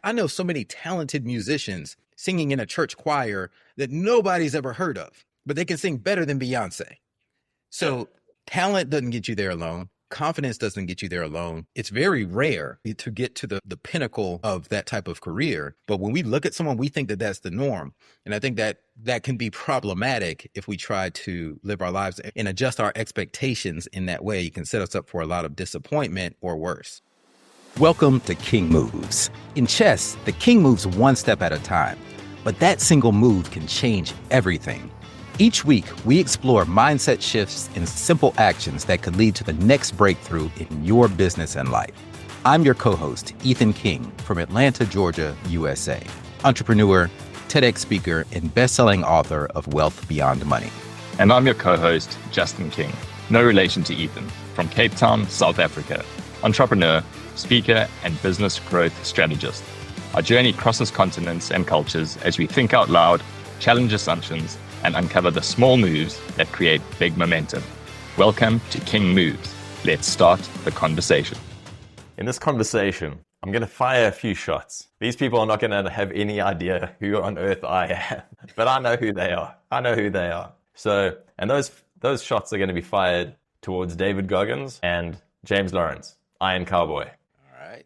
I know so many talented musicians singing in a church choir that nobody's ever heard of, but they can sing better than Beyonce. So talent doesn't get you there alone. Confidence doesn't get you there alone. It's very rare to get to the pinnacle of that type of career. But when we look at someone, we think that that's the norm. And I think that that can be problematic if we try to live our lives and adjust our expectations in that way. You can set us up for a lot of disappointment or worse. Welcome to King Moves. In chess, the king moves one step at a time, but that single move can change everything. Each week, we explore mindset shifts and simple actions that could lead to the next breakthrough in your business and life. I'm your co-host, Ethan King, from Atlanta, Georgia, USA. Entrepreneur, TEDx speaker, and best-selling author of Wealth Beyond Money. And I'm your co-host, Justin King, no relation to Ethan, from Cape Town, South Africa. Entrepreneur, speaker, and business growth strategist. Our journey crosses continents and cultures as we think out loud, challenge assumptions, and uncover the small moves that create big momentum. Welcome to King Moves. Let's start the conversation. In this conversation, I'm going to fire a few shots. These people are not going to have any idea who on earth I am, but I know who they are. So, and those shots are going to be fired towards David Goggins and James Lawrence, Iron Cowboy.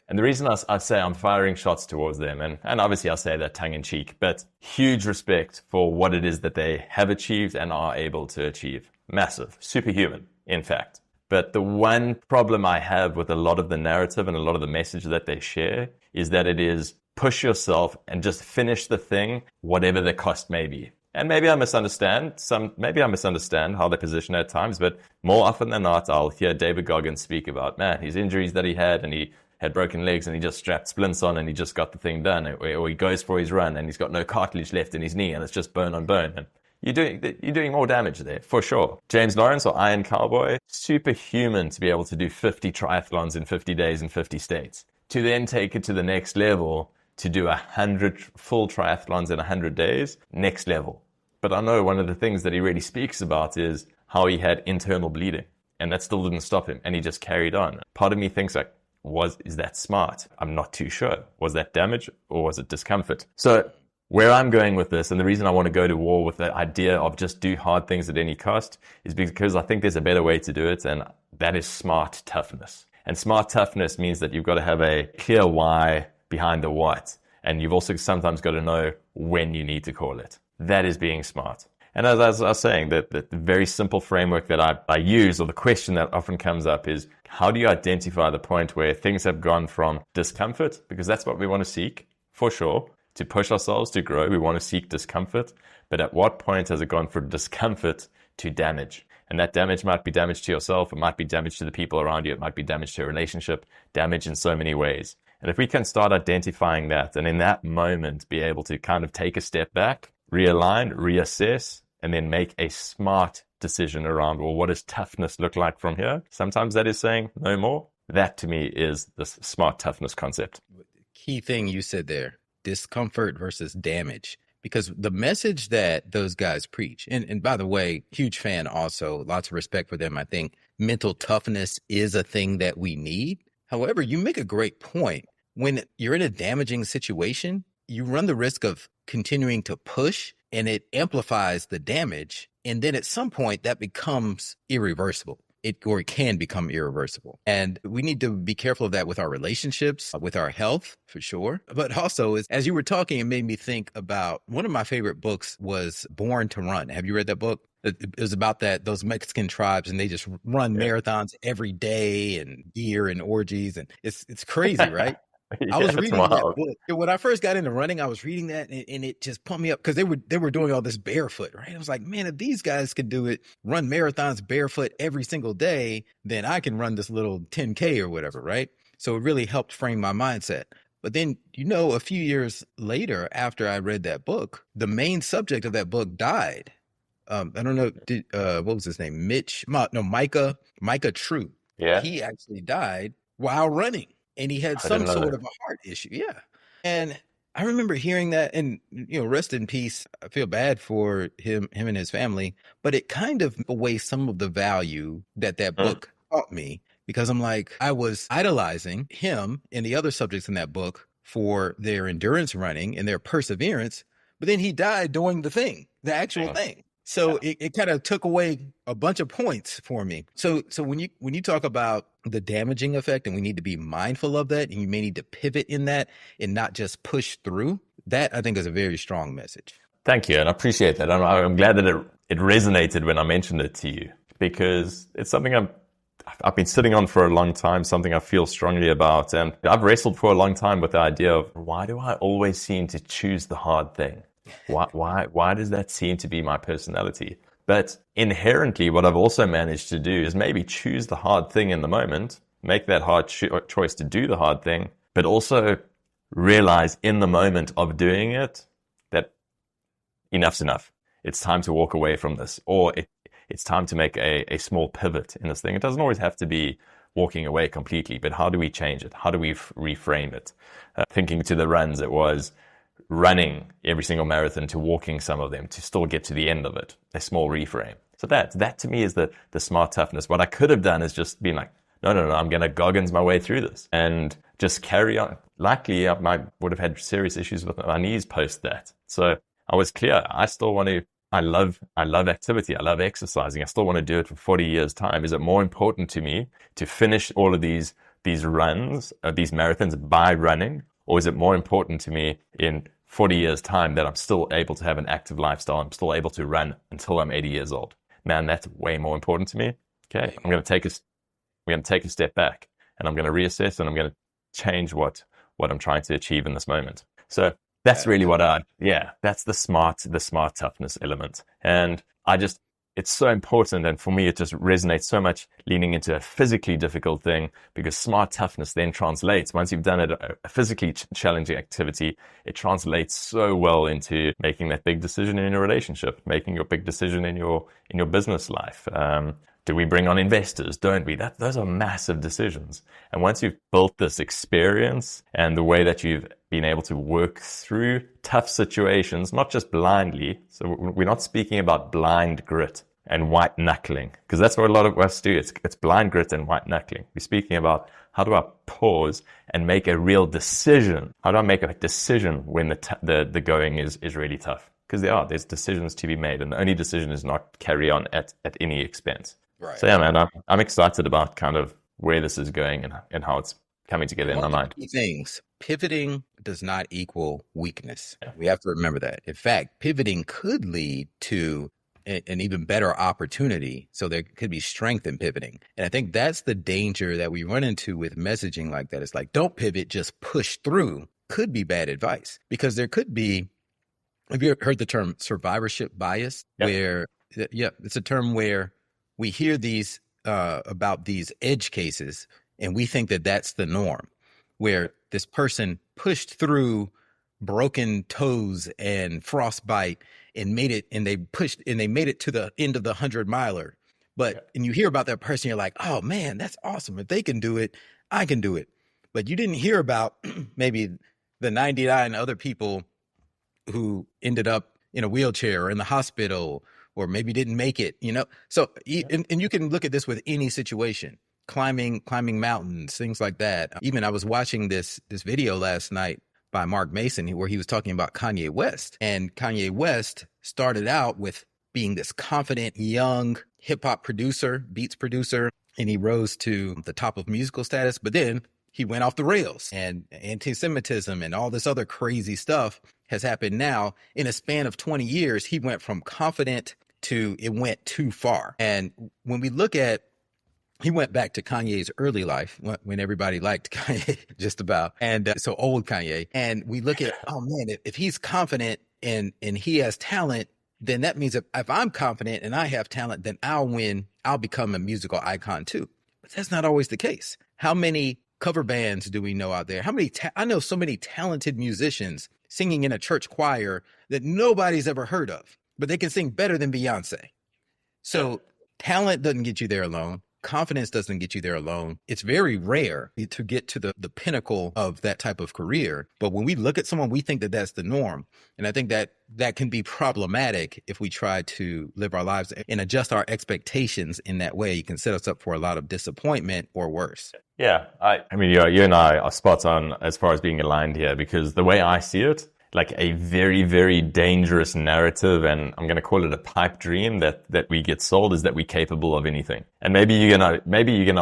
And the reason I say I'm firing shots towards them, and obviously I say that tongue in cheek, but huge respect for what it is that they have achieved and are able to achieve. Massive, superhuman, in fact. But the one problem I have with a lot of the narrative and a lot of the message that they share is that it is push yourself and just finish the thing, whatever the cost may be. And maybe I misunderstand how they position it at times, but more often than not, I'll hear David Goggins speak about, man, his injuries that he had, and he had broken legs and he just strapped splints on and he just got the thing done, or he goes for his run and he's got no cartilage left in his knee and it's just bone on bone. And you're doing more damage there, for sure. James Lawrence or Iron Cowboy, superhuman to be able to do 50 triathlons in 50 days in 50 states. To then take it to the next level, to do 100 full triathlons in 100 days, next level. But I know one of the things that he really speaks about is how he had internal bleeding and that still didn't stop him and he just carried on. Part of me thinks like, is that smart? I'm not too sure. Was that damage or was it discomfort? So where I'm going with this, and the reason I want to go to war with the idea of just do hard things at any cost, is because I think there's a better way to do it, and that is smart toughness. And smart toughness means that you've got to have a clear why behind the what, and you've also sometimes got to know when you need to call it. That is being smart. And as I was saying, the very simple framework that I use, or the question that often comes up is, how do you identify the point where things have gone from discomfort, because that's what we want to seek, for sure, to push ourselves, to grow, we want to seek discomfort, but at what point has it gone from discomfort to damage? And that damage might be damage to yourself, it might be damage to the people around you, it might be damage to a relationship, damage in so many ways. And if we can start identifying that, and in that moment be able to kind of take a step back, realign, reassess, and then make a smart decision around, well, what does toughness look like from here? Sometimes that is saying no more. That to me is the smart toughness concept. Key thing you said there, discomfort versus damage. Because the message that those guys preach, and by the way, huge fan also, lots of respect for them. I think mental toughness is a thing that we need. However, you make a great point. When you're in a damaging situation, you run the risk of continuing to push, and it amplifies the damage. And then at some point that becomes irreversible. It can become irreversible. And we need to be careful of that with our relationships, with our health, for sure. But also, as you were talking, it made me think about one of my favorite books was Born to Run. Have you read that book? It was about those Mexican tribes, and they just run marathons every day and beer and orgies. And it's crazy, right? I was reading that book. When I first got into running, I was reading that and it just pumped me up because they were doing all this barefoot, right? I was like, man, if these guys can do it, run marathons barefoot every single day, then I can run this little 10K or whatever, right? So it really helped frame my mindset. But then, a few years later, after I read that book, the main subject of that book died. I don't know, what was his name? Micah True. Yeah. He actually died while running. And he had some sort of a heart issue. Yeah. And I remember hearing that, and, rest in peace. I feel bad for him and his family, but it kind of away some of the value that book taught me, because I'm like, I was idolizing him and the other subjects in that book for their endurance running and their perseverance, but then he died doing the actual thing. So it kind of took away a bunch of points for me. So when you talk about the damaging effect, and we need to be mindful of that, and you may need to pivot in that and not just push through, that I think is a very strong message. Thank you, and I appreciate that. I'm glad that it resonated when I mentioned it to you, because it's something I've been sitting on for a long time, something I feel strongly about. And I've wrestled for a long time with the idea of, why do I always seem to choose the hard thing? Why does that seem to be my personality? But inherently, what I've also managed to do is maybe choose the hard thing in the moment, make that hard choice to do the hard thing, but also realize in the moment of doing it that enough's enough. It's time to walk away from this, or it's time to make a small pivot in this thing. It doesn't always have to be walking away completely, but how do we change it? How do we reframe it? Thinking to the runs, it was running every single marathon to walking some of them to still get to the end of it, a small reframe. So that to me is the smart toughness. What I could have done is just been like, no, I'm going to Goggins my way through this and just carry on. Likely, I would have had serious issues with my knees post that. So I was clear. I still want to, I love activity. I love exercising. I still want to do it for 40 years' time. Is it more important to me to finish all of these runs, these marathons by running? Or is it more important to me in 40 years' time that I'm still able to have an active lifestyle? I'm still able to run until I'm 80 years old. Man, that's way more important to me. Okay, I'm going to take a step back, and I'm going to reassess, and I'm going to change what I'm trying to achieve in this moment. So that's really that's the smart toughness element. And it's so important. And for me, it just resonates so much leaning into a physically difficult thing, because smart toughness then translates. Once you've done it, a physically challenging activity, it translates so well into making that big decision in your relationship, making your big decision in your business life. Do we bring on investors? Don't we? Those are massive decisions. And once you've built this experience and the way that you've been able to work through tough situations, not just blindly. So we're not speaking about blind grit and white knuckling, because that's what a lot of us do. It's blind grit and white knuckling. We're speaking about, how do I pause and make a real decision? How do I make a decision when the going is really tough? Because there's decisions to be made, and the only decision is not carry on at any expense. Right. So yeah, man, I'm excited about kind of where this is going and how it's coming together in my mind. Key things. Pivoting does not equal weakness. Yeah. We have to remember that. In fact, pivoting could lead to an even better opportunity. So there could be strength in pivoting. And I think that's the danger that we run into with messaging like that. It's like, don't pivot, just push through. Could be bad advice, because there could be, have you heard the term survivorship bias? Yep. It's a term where we hear these about these edge cases, and we think that that's the norm, where this person pushed through broken toes and frostbite and made it, and they made it to the end of the 100-miler. And you hear about that person, you're like, oh man, that's awesome. If they can do it, I can do it. But you didn't hear about maybe the 99 other people who ended up in a wheelchair or in the hospital, or maybe didn't make it, So, and you can look at this with any situation, climbing mountains, things like that. Even I was watching this video last night by Mark Mason, where he was talking about Kanye West. And Kanye West started out with being this confident, young hip hop producer, beats producer, and he rose to the top of musical status. But then he went off the rails, and anti-Semitism and all this other crazy stuff has happened now. In a span of 20 years, he went from confident to it went too far. And when we look at, he went back to Kanye's early life when everybody liked Kanye, just about. And so old Kanye. And we look at, oh man, if he's confident and he has talent, then that means if I'm confident and I have talent, then I'll win. I'll become a musical icon too. But that's not always the case. How many cover bands do we know out there? I know so many talented musicians singing in a church choir that nobody's ever heard of, but they can sing better than Beyonce. So talent doesn't get you there alone. confidence doesn't get you there alone. It's very rare to get to the pinnacle of that type of career. But when we look at someone, we think that that's the norm. And I think that can be problematic if we try to live our lives and adjust our expectations in that way. It can set us up for a lot of disappointment or worse. Yeah, I mean, you and I are spot on as far as being aligned here, because the way I see it, like a very, very dangerous narrative, and I'm going to call it a pipe dream that we get sold, is that we're capable of anything. And maybe you're gonna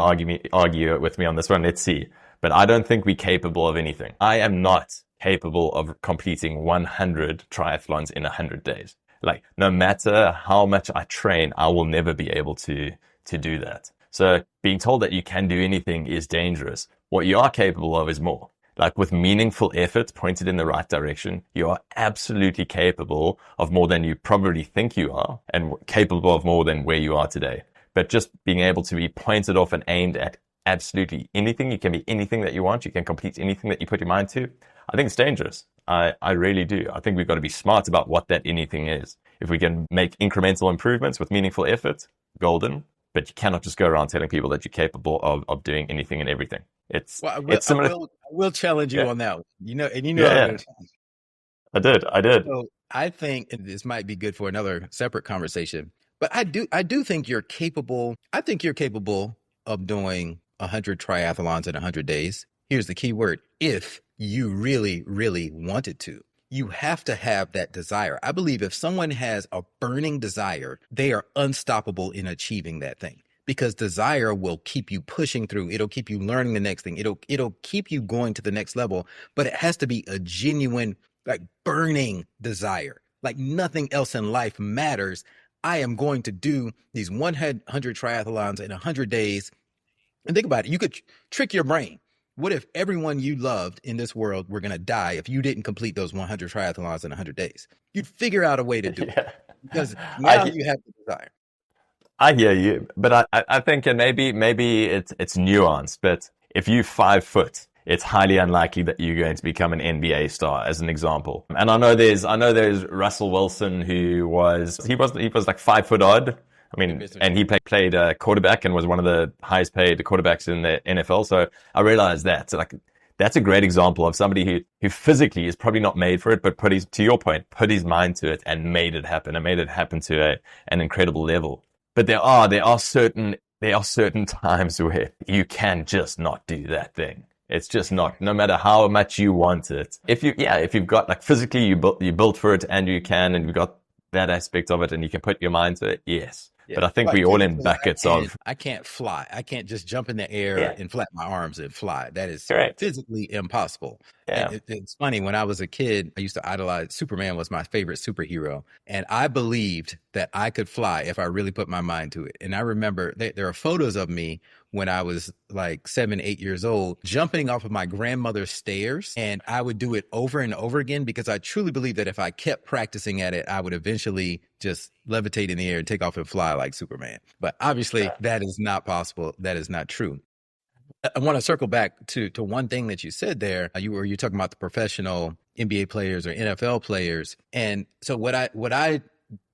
argue with me on this one. Let's see. But I don't think we're capable of anything. I am not capable of completing 100 triathlons in 100 days. Like, no matter how much I train, I will never be able to do that. So being told that you can do anything is dangerous. What you are capable of is more. Like, with meaningful effort pointed in the right direction, you are absolutely capable of more than you probably think you are, and capable of more than where you are today. But just being able to be pointed off and aimed at absolutely anything, you can be anything that you want, you can complete anything that you put your mind to, I think it's dangerous. I really do. I think we've got to be smart about what that anything is. If we can make incremental improvements with meaningful effort, golden. But you cannot just go around telling people that you're capable of doing anything and everything. It's similar. I will challenge you on that one. Yeah. I did. So I think, and this might be good for another separate conversation, but I do think you're capable. I think you're capable of doing 100 triathlons in 100 days. Here's the key word: if you really, really wanted to. You have to have that desire. I believe if someone has a burning desire, they are unstoppable in achieving that thing, because desire will keep you pushing through. It'll keep you learning the next thing. It'll keep you going to the next level, but it has to be a genuine, like, burning desire. Like, nothing else in life matters. I am going to do these 100 triathlons in 100 days. And think about it. You could trick your brain. What if everyone you loved in this world were going to die if you didn't complete those 100 triathlons in 100 days? You'd figure out a way to do it, because now you have the desire. I hear you, but I think, and maybe it's nuanced, but if you're 5 foot, it's highly unlikely that you're going to become an NBA star, as an example. And I know there's Russell Wilson, who was like 5 foot odd. I mean, and he played quarterback and was one of the highest paid quarterbacks in the NFL. So I realized that. So, like, that's a great example of somebody who physically is probably not made for it, but to your point, put his mind to it and made it happen, and made it happen to an incredible level. But there are certain times where you can just not do that thing. It's just not, no matter how much you want it. If you've got, like, physically you built for it, and you've got that aspect of it, and you can put your mind to it, yes. Yeah. But I think we all in buckets of... I can't fly. I can't just jump in the air and flap my arms and fly. That is correct. Physically impossible. Yeah. It's funny, when I was a kid, I used to idolize, Superman was my favorite superhero. And I believed that I could fly if I really put my mind to it. And I remember there are photos of me when I was like 7, 8 years old, jumping off of my grandmother's stairs. And I would do it over and over again, because I truly believe that if I kept practicing at it, I would eventually just levitate in the air and take off and fly like Superman. But obviously that is not possible. That is not true. I want to circle back to one thing that you said there. You were talking about the professional NBA players or NFL players. And so what I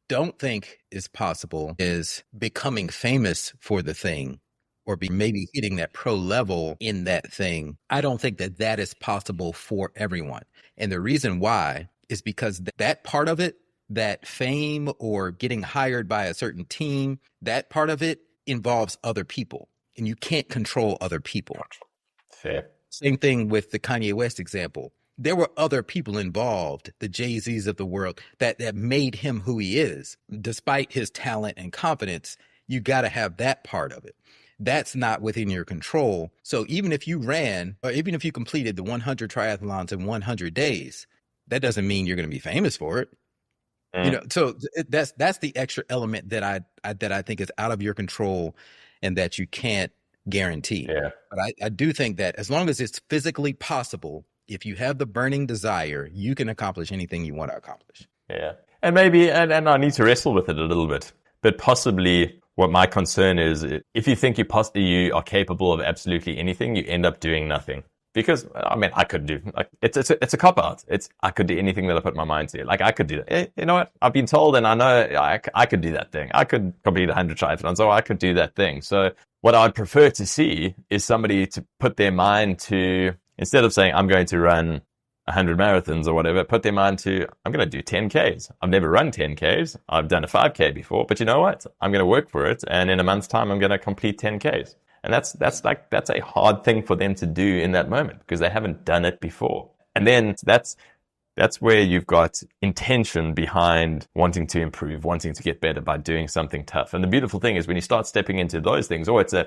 don't think is possible is becoming famous for the thing, or maybe hitting that pro level in that thing. I don't think that is possible for everyone. And the reason why is because that part of it, that fame or getting hired by a certain team, that part of it involves other people, and you can't control other people. Fair. Same thing with the Kanye West example. There were other people involved, the Jay-Z's of the world, that made him who he is. Despite his talent and confidence, you got to have that part of it. That's not within your control. So even if you ran, or even if you completed the 100 triathlons in 100 days, that doesn't mean you're going to be famous for it. So that's the extra element that I think is out of your control and that you can't guarantee. Yeah. But I do think that as long as it's physically possible, if you have the burning desire, you can accomplish anything you want to accomplish. Yeah. And maybe, and I need to wrestle with it a little bit, but possibly what my concern is, if you think you are capable of absolutely anything, you end up doing nothing. Because, I mean, I could do, like, it's a cop-out. I could do anything that I put my mind to. Like, I could do that. You know what? I've been told, and I know I could do that thing. I could complete 100 triathlons, or I could do that thing. So What I'd prefer to see is somebody to put their mind to, instead of saying, I'm going to run 100 marathons or whatever, put their mind to, I'm going to do 10Ks. I've never run 10Ks. I've done a 5K before, but you know what? I'm going to work for it. And in a month's time, I'm going to complete 10Ks. And that's a hard thing for them to do in that moment because they haven't done it before. And then that's where you've got intention behind wanting to improve, wanting to get better by doing something tough. And the beautiful thing is when you start stepping into those things, or I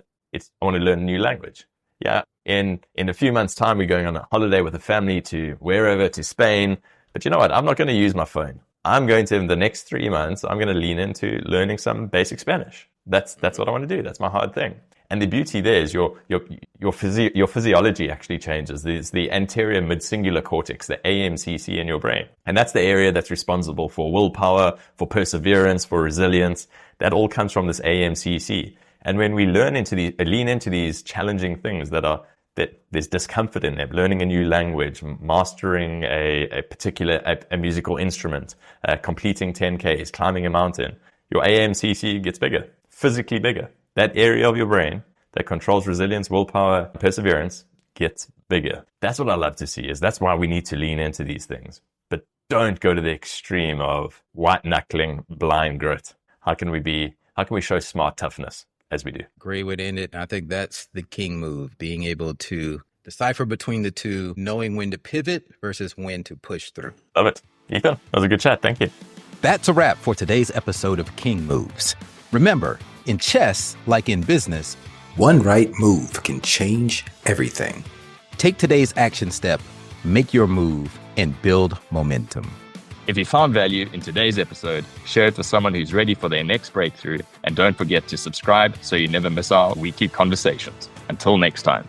want to learn a new language. Yeah, in a few months' time, we're going on a holiday with a family to wherever, to Spain. But you know what? I'm not going to use my phone. I'm going to, in the next 3 months, I'm going to lean into learning some basic Spanish. That's what I want to do. That's my hard thing. And the beauty there is your physiology actually changes. There's the anterior mid-singular cortex, the AMCC in your brain. And that's the area that's responsible for willpower, for perseverance, for resilience. That all comes from this AMCC. And when we lean into these challenging things that there's discomfort in them, learning a new language, mastering a musical instrument, completing 10Ks, climbing a mountain, your AMCC gets bigger, physically bigger. That area of your brain that controls resilience, willpower, perseverance gets bigger. That's what I love to see. That's why we need to lean into these things. But don't go to the extreme of white knuckling, blind grit. How can we show smart toughness as we do? Great way to end it. I think that's the king move, being able to decipher between the two, knowing when to pivot versus when to push through. Love it. Ethan, that was a good chat. Thank you. That's a wrap for today's episode of King Moves. Remember, in chess, like in business, one right move can change everything. Take today's action step, make your move, and build momentum. If you found value in today's episode, share it with someone who's ready for their next breakthrough, and don't forget to subscribe so you never miss our weekly conversations. Until next time.